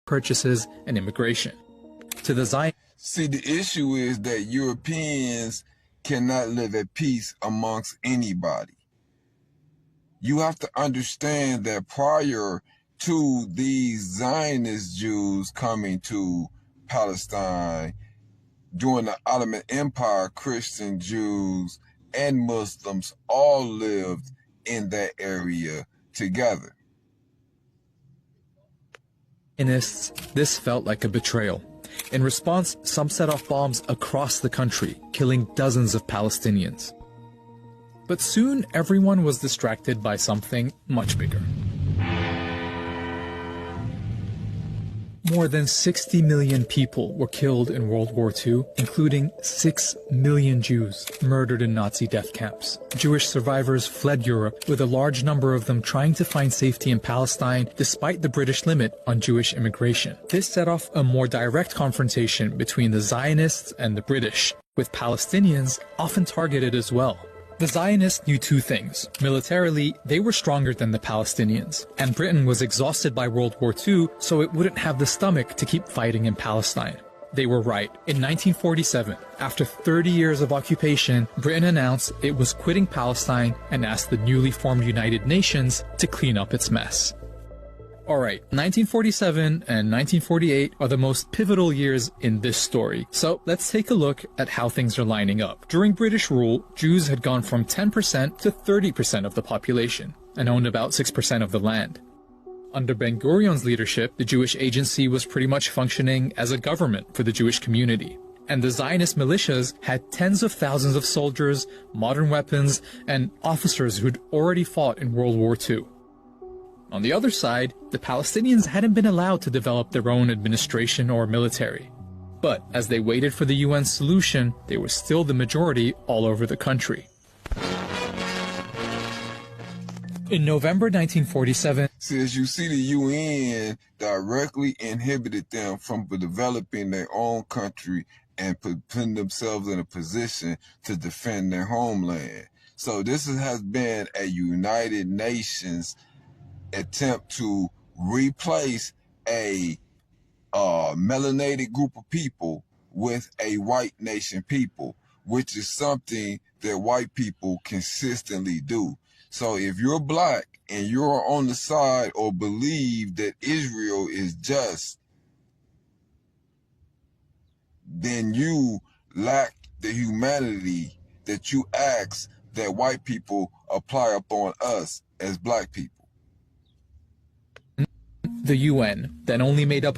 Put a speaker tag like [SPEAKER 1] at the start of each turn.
[SPEAKER 1] purchases and immigration. To the Zionists,
[SPEAKER 2] see, the issue is that Europeans cannot live at peace amongst anybody. You have to understand that prior to these Zionist Jews coming to Palestine, during the Ottoman Empire, Christian Jews and Muslims all lived in that area together.
[SPEAKER 1] this felt like a betrayal. In response, some set off bombs across the country, killing dozens of Palestinians. But soon, everyone was distracted by something much bigger. More than 60 million people were killed in World War II, including 6 million Jews murdered in Nazi death camps. Jewish survivors fled Europe, with a large number of them trying to find safety in Palestine despite the British limit on Jewish immigration. This set off a more direct confrontation between the Zionists and the British, with Palestinians often targeted as well. The Zionists knew two things. Militarily, they were stronger than the Palestinians, and Britain was exhausted by World War II, so it wouldn't have the stomach to keep fighting in Palestine. They were right. In 1947, after 30 years of occupation, Britain announced it was quitting Palestine and asked the newly formed United Nations to clean up its mess. Alright, 1947 and 1948 are the most pivotal years in this story, so let's take a look at how things are lining up. During British rule, Jews had gone from 10% to 30% of the population, and owned about 6% of the land. Under Ben-Gurion's leadership, the Jewish Agency was pretty much functioning as a government for the Jewish community. And the Zionist militias had tens of thousands of soldiers, modern weapons, and officers who'd already fought in World War II. On the other side, the Palestinians hadn't been allowed to develop their own administration or military. But as they waited for the UN solution, they were still the majority all over the country. In November 1947,
[SPEAKER 2] As you see, the UN directly inhibited them from developing their own country and putting themselves in a position to defend their homeland. So this has been a United Nations attempt to replace a melanated group of people with a white nation people, which is something that white people consistently do. So if you're black and you're on the side or believe that Israel is just, then you lack the humanity that you ask that white people apply upon us as black people.
[SPEAKER 1] the UN, then only made up